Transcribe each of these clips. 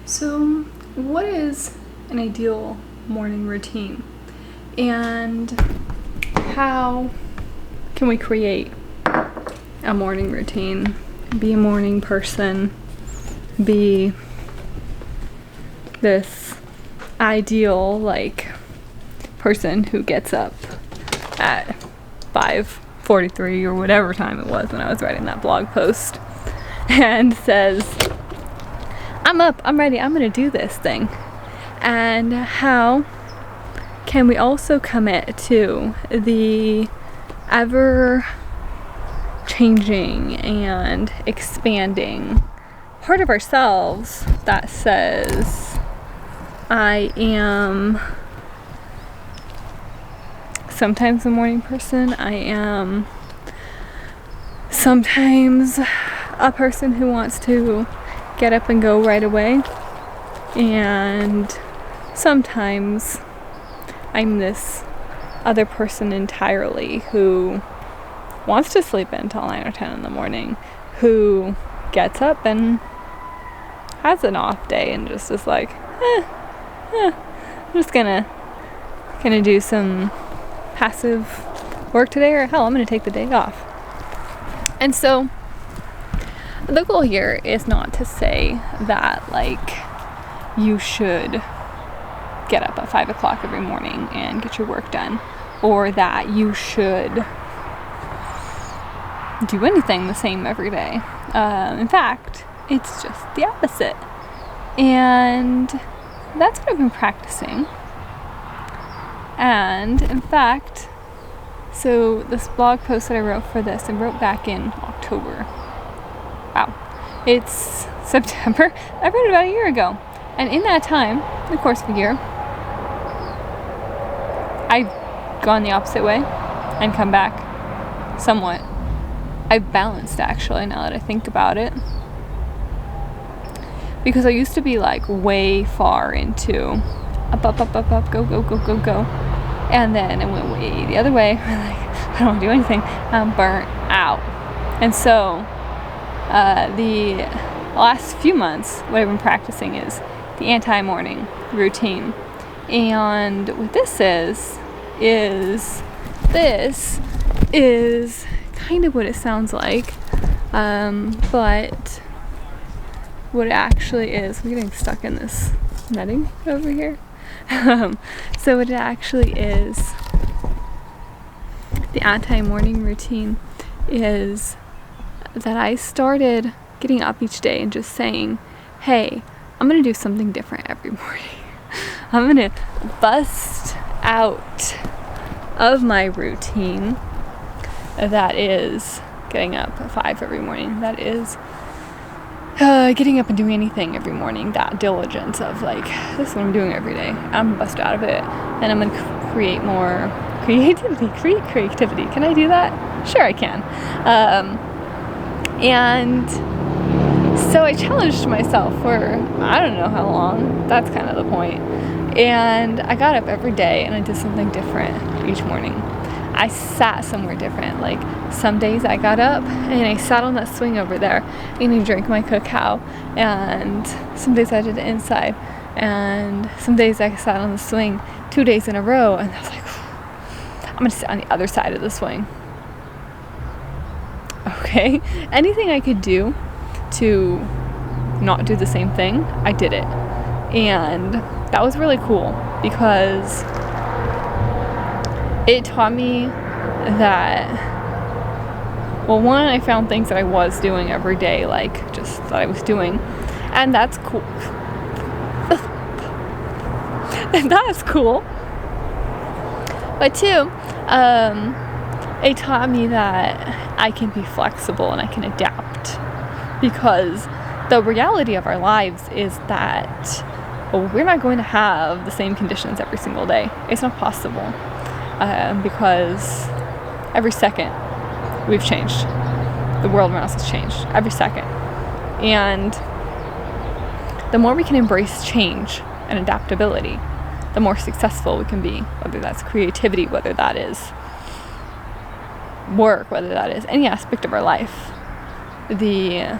So, what is an ideal morning routine? And how can we create a morning routine? Be a morning person, be this ideal person who gets up at 5:43 or whatever time it was when I was writing that blog post and says, I'm up, I'm ready, I'm gonna do this thing. And how can we also commit to the ever changing and expanding part of ourselves that says, I am sometimes a morning person, I am sometimes a person who wants to get up and go right away, and sometimes I'm this other person entirely who wants to sleep until 9 or 10 in the morning, who gets up and has an off day and just is like, I'm just gonna do some passive work today, or hell, I'm gonna take the day off. And so the goal here is not to say that you should get up at 5 o'clock every morning and get your work done, or that you should do anything the same every day. In fact, it's just the opposite. And that's what I've been practicing. And in fact, so this blog post that I wrote for this, I wrote back in October. Wow. It's September. I wrote it about a year ago. And in that time, in the course of a year, I've gone the opposite way and come back somewhat. I've balanced, actually, now that I think about it. Because I used to be way far into up, go. And then it went way the other way. I don't want to do anything. I'm burnt out. And so the last few months, what I've been practicing is the anti-morning routine. And what this is kind of what it sounds like, but what it actually is, I'm getting stuck in this netting over here. So what it actually is, the anti-morning routine, is that I started getting up each day and just saying, hey, I'm gonna do something different every morning. I'm gonna bust out of my routine that is getting up at 5 every morning, that is getting up and doing anything every morning, that diligence of this is what I'm doing every day. I'm gonna bust out of it, and I'm gonna create more creativity. Can I do that? Sure I can. And so I challenged myself for I don't know how long. That's kind of the point. And I got up every day and I did something different each morning. I sat somewhere different. Some days I got up and I sat on that swing over there and I drank my cacao. And some days I did it inside. And some days I sat on the swing 2 days in a row, and I was like, I'm gonna sit on the other side of the swing. Okay, anything I could do to not do the same thing, I did it. And that was really cool because it taught me that, well, one, I found things that I was doing every day, just that I was doing, and that's cool. And that's cool. But two, it taught me that I can be flexible and I can adapt, because the reality of our lives is that we're not going to have the same conditions every single day. It's not possible, because every second we've changed. The world around us has changed every second. And the more we can embrace change and adaptability, the more successful we can be, whether that's creativity, whether that is work, whether that is any aspect of our life, the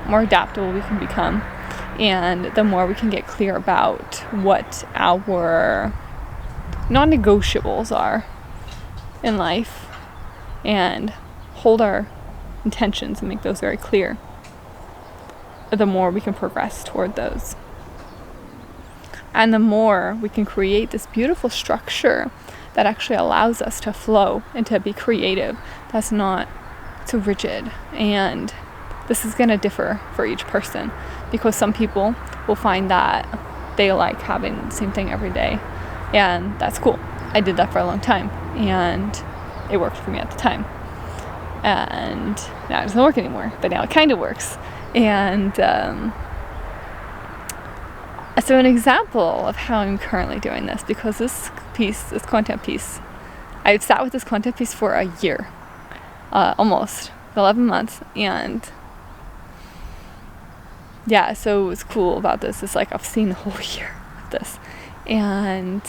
more adaptable we can become. And the more we can get clear about what our non-negotiables are in life and hold our intentions and make those very clear, the more we can progress toward those. And the more we can create this beautiful structure that actually allows us to flow and to be creative, that's not so rigid. And this is going to differ for each person, because some people will find that they like having the same thing every day, and that's cool. I did that for a long time, and it worked for me at the time. And now it doesn't work anymore, but now it kind of works. And so an example of how I'm currently doing this, because this content piece, I've sat with this content piece for a year, almost 11 months, and yeah, so what's cool about this is like I've seen the whole year of this, and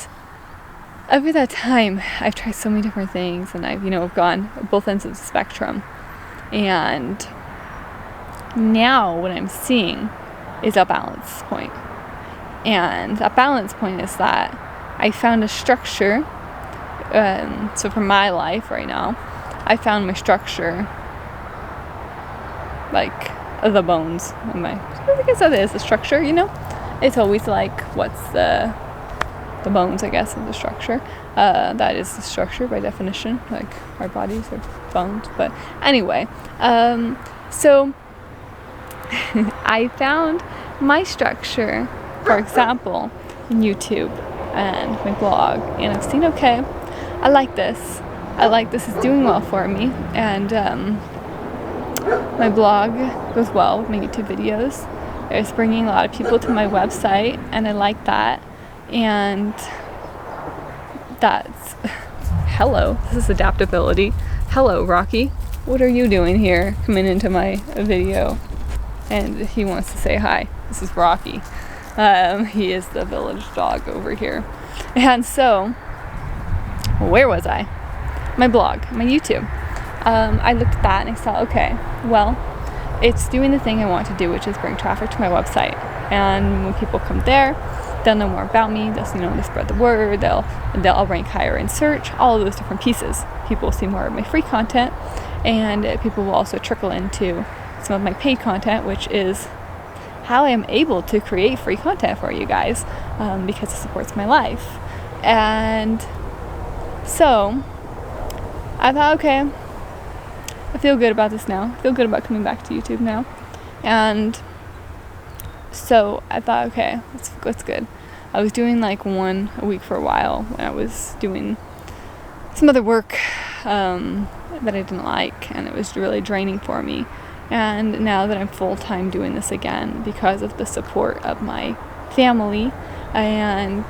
over that time I've tried so many different things, and I've gone both ends of the spectrum, and now what I'm seeing is a balance point. And that balance point is that I found a structure, so for my life right now, I found my structure, like the bones of my, I guess that is the structure, it's always like, what's the bones, I guess, of the structure. That is the structure by definition, like our bodies are bones. But anyway, so I found my structure, for example, in YouTube and my blog, and I've seen, okay, I like this, it's doing well for me, and my blog goes well with my YouTube videos. It's bringing a lot of people to my website, and I like that. And that's, hello, this is adaptability. Hello, Rocky. What are you doing here, coming into my video? And he wants to say hi. This is Rocky. He is the village dog over here. And so, where was I? My blog, my YouTube. I looked at that and I thought, okay, well, it's doing the thing I want to do, which is bring traffic to my website. And when people come there, they'll know more about me. They'll, they spread the word. I'll rank higher in search. All of those different pieces. People will see more of my free content, and people will also trickle into some of my paid content, which is how I am able to create free content for you guys, because it supports my life. And so I thought, okay, I feel good about this now. I feel good about coming back to YouTube now. And so I thought, okay, that's good. I was doing like one a week for a while when I was doing some other work that I didn't like, and it was really draining for me. And now that I'm full-time doing this again, because of the support of my family and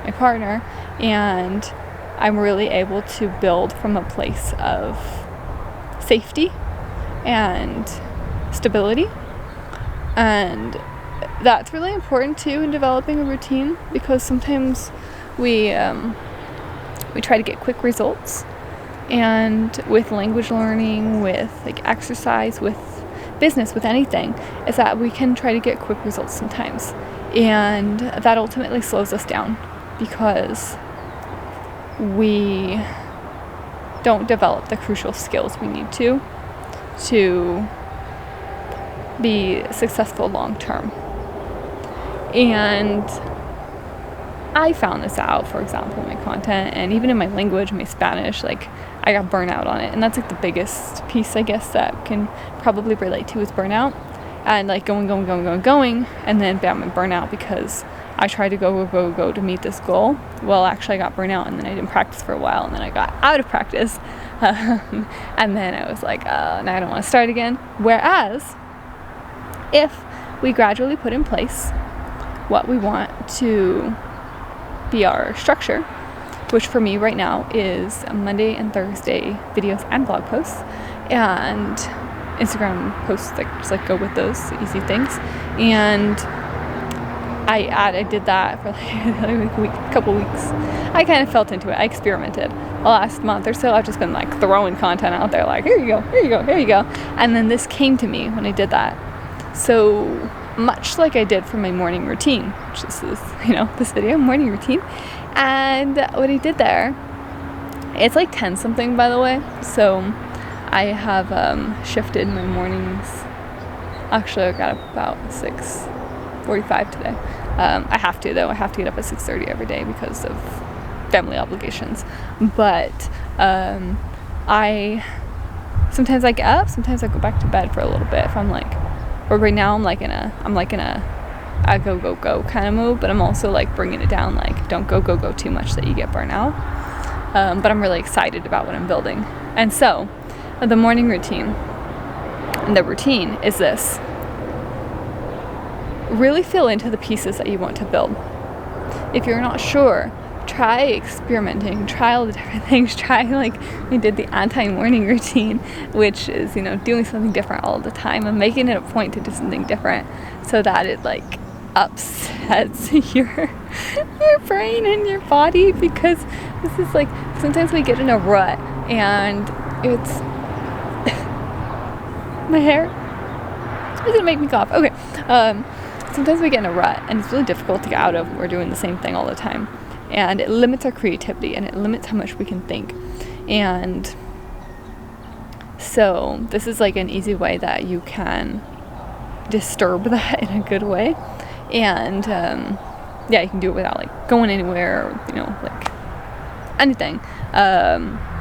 my partner, and I'm really able to build from a place of safety and stability. And that's really important too in developing a routine, because sometimes we try to get quick results, and with language learning, with like exercise, with business, with anything, is that we can try to get quick results sometimes, and that ultimately slows us down because we don't develop the crucial skills we need to be successful long term. And I found this out, for example, in my content, and even in my language, my Spanish, like I got burnout on it. And that's like the biggest piece, I guess, that can probably relate to is burnout. And like going, and then bam, I burn out because I tried to go to meet this goal. Well, actually I got burnt out, and then I didn't practice for a while, and then I got out of practice. And then I was like, now I don't want to start again. Whereas if we gradually put in place what we want to be our structure, which for me right now is Monday and Thursday videos and blog posts, and Instagram posts that just like go with those easy things. And I did that for like a couple weeks. I kind of felt into it. I experimented. The last month or so, I've just been like throwing content out there, like here you go. And then this came to me when I did that. So much like I did for my morning routine, which is this, this video, morning routine. And what I did there, it's like 10 something, by the way, so I have shifted my mornings. Actually, I got up about 6:45 today. I have to, though. I have to get up at 6:30 every day because of family obligations. But I sometimes I get up, sometimes I go back to bed for a little bit. If I'm like, or right now I'm like in a go kind of move, but I'm also like bringing it down. Like, don't go too much that you get burnt out. But I'm really excited about what I'm building. And so the morning routine, the routine is this: really feel into the pieces that you want to build. If you're not sure, try experimenting, try all the different things. Try, like we did, the anti-morning routine, which is, doing something different all the time and making it a point to do something different so that it like upsets your brain and your body, because this is like, sometimes we get in a rut and it's my hair is gonna make me cough. Okay. Sometimes we get in a rut and it's really difficult to get out of. We're doing the same thing all the time, and it limits our creativity and it limits how much we can think. And so this is like an easy way that you can disturb that in a good way. And you can do it without like going anywhere or like anything.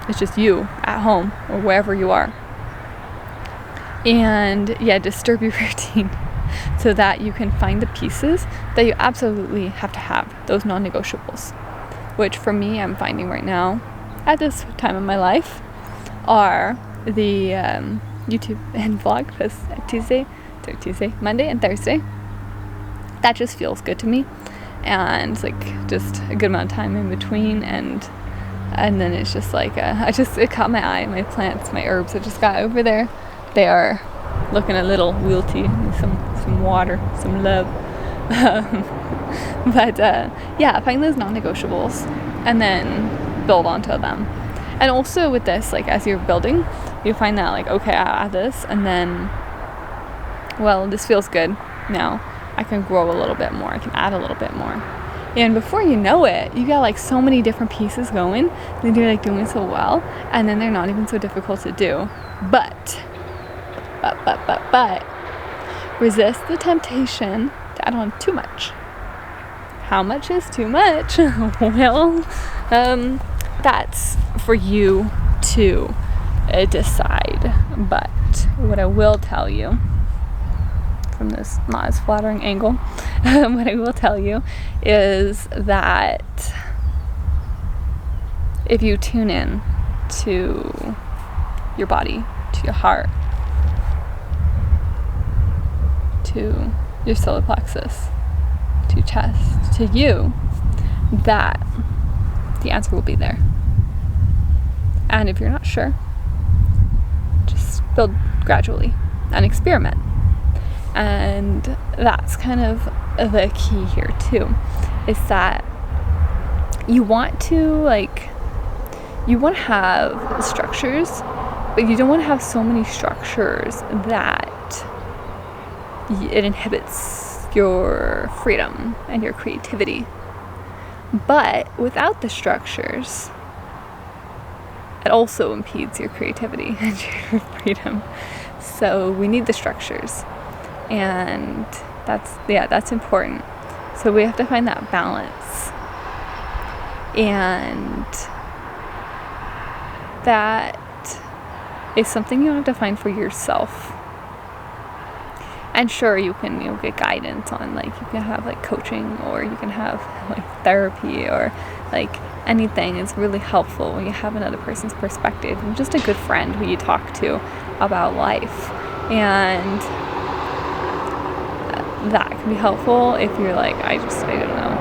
It's just you at home or wherever you are. And disturb your routine so that you can find the pieces that you absolutely have to have, those non-negotiables, which for me, I'm finding right now at this time of my life are the YouTube and vlog posts Tuesday, Monday and Thursday. That just feels good to me, and it's like just a good amount of time in between, and then it's just like it caught my eye. My plants, my herbs I just got over there, they are looking a little wilty. Some water, some love. But find those non-negotiables and then build onto them. And also with this, like as you're building, you find that like, okay, I'll add this, and then, well, this feels good. Now I can grow a little bit more. I can add a little bit more. And before you know it, you got like so many different pieces going, and you're like doing so well, and then they're not even so difficult to do. But resist the temptation to add on too much. How much is too much? Well, that's for you to decide. But what I will tell you from this not as flattering angle, what I will tell you is that if you tune in to your body, to your heart, to your solar plexus, to your chest, to you, that the answer will be there. And if you're not sure, just build gradually and experiment. And that's kind of the key here too, is that you want to have structures, but you don't want to have so many structures that it inhibits your freedom and your creativity. But without the structures, it also impedes your creativity and your freedom. So we need the structures. And that's important. So we have to find that balance. And that is something you have to find for yourself. And sure, you can get guidance on, like, you can have like coaching, or you can have like therapy, or like anything is really helpful when you have another person's perspective and just a good friend who you talk to about life. And that can be helpful if you're like, I don't know.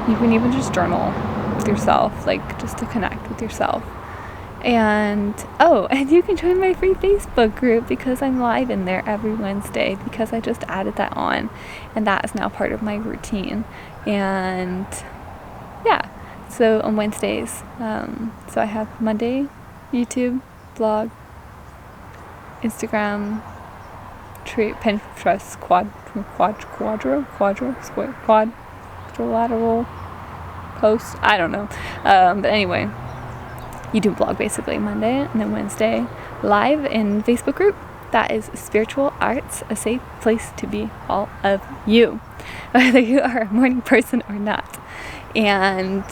You can even just journal with yourself, like just to connect with yourself. And you can join my free Facebook group, because I'm live in there every Wednesday, because I just added that on, and that is now part of my routine. And so on Wednesdays, so I have Monday, YouTube, blog, Instagram, Pinterest quadrilateral post. I don't know. But anyway, YouTube blog basically Monday, and then Wednesday live in Facebook group. That is Spiritual Arts, a safe place to be all of you, whether you are a morning person or not. And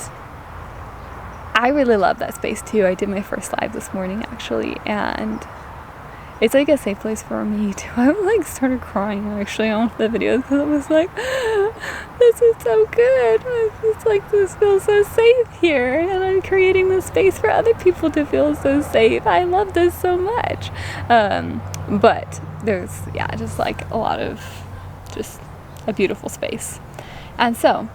I really love that space too. I did my first live this morning actually, and it's like a safe place for me too. I like started crying actually on the videos because I was like, this is so good. It's like, this feels so safe here, and I'm creating this space for other people to feel so safe. I love this so much. But there's, just like a lot of just a beautiful space. And so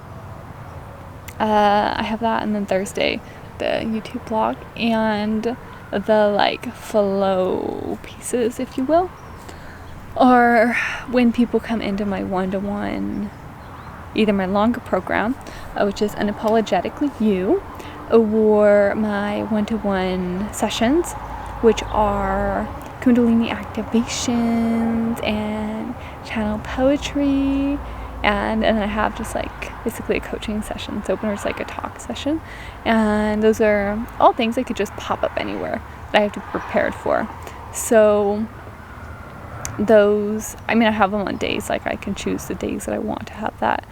I have that, and then Thursday the YouTube blog and the like flow pieces, if you will, or when people come into my one-to-one, either my longer program, which is Unapologetically You, or my one-to-one sessions, which are Kundalini activations and channel poetry, and then I have just like basically a coaching session, so it's like a talk session, and those are all things that could just pop up anywhere that I have to be prepared for. So those, I have them on days, like I can choose the days that I want to have that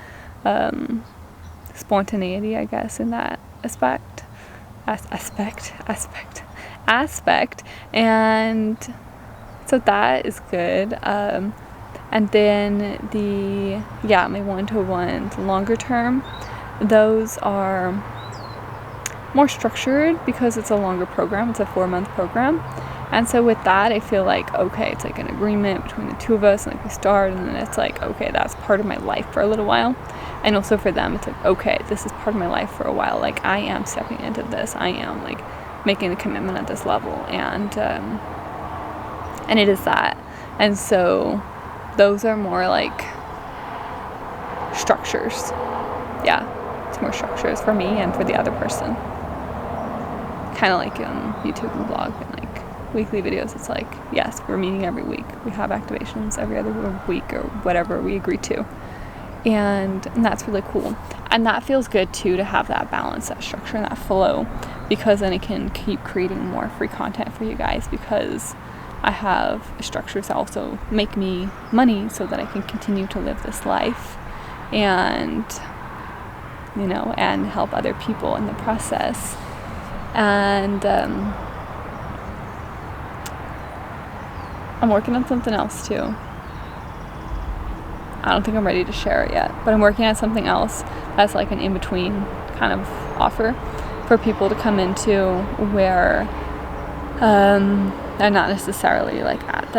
spontaneity, I guess, in that aspect, and so that is good. And then my one-to-ones longer term, those are more structured because it's a longer program. It's a 4-month program. And so with that, I feel like, okay, it's like an agreement between the two of us, and like we start, and then it's like, okay, that's part of my life for a little while. And also for them, it's like, okay, this is part of my life for a while. Like, I am stepping into this. I am like making the commitment at this level. And it is that. And so those are more like structures. Yeah, it's more structures for me and for the other person. Kind of like YouTube and blog and like weekly videos. It's like, yes, we're meeting every week. We have activations every other week or whatever we agree to. And that's really cool. And that feels good too, to have that balance, that structure, and that flow, because then it can keep creating more free content for you guys, because I have structures that also make me money so that I can continue to live this life and, and help other people in the process. And I'm working on something else too. I don't think I'm ready to share it yet, but I'm working on something else that's like an in-between kind of offer for people to come into, where they're not necessarily like at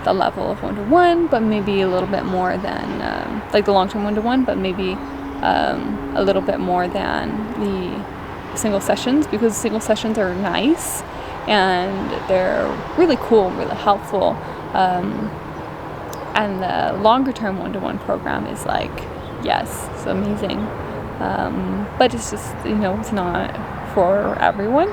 the level of one-to-one, but maybe a little bit more than like the long-term one-to-one, but maybe a little bit more than the single sessions, because single sessions are nice and they're really cool, really helpful. And the longer term one-to-one program is like, yes, it's amazing. But it's just, it's not for everyone.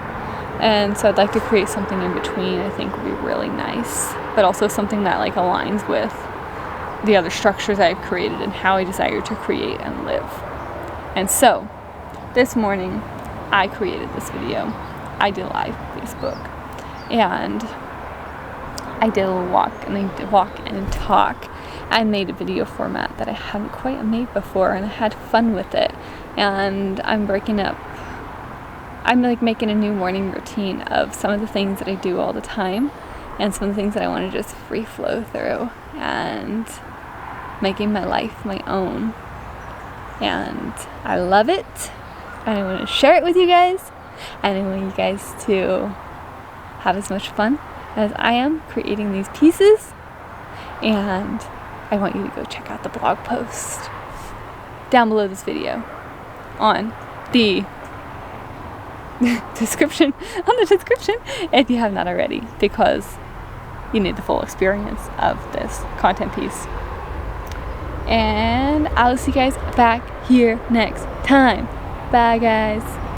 And so I'd like to create something in between. I think would be really nice, but also something that like aligns with the other structures I've created and how I desire to create and live. And so this morning I created this video. I did live Facebook, and I did a walk and talk. I made a video format that I hadn't quite made before, and I had fun with it. And I'm like making a new morning routine of some of the things that I do all the time, and some of the things that I want to just free flow through, and making my life my own. And I love it, and I want to share it with you guys, and I want you guys to have as much fun as I am creating these pieces. And I want you to go check out the blog post down below this video on the description if you have not already, because you need the full experience of this content piece. And I'll see you guys back here next time. Bye guys.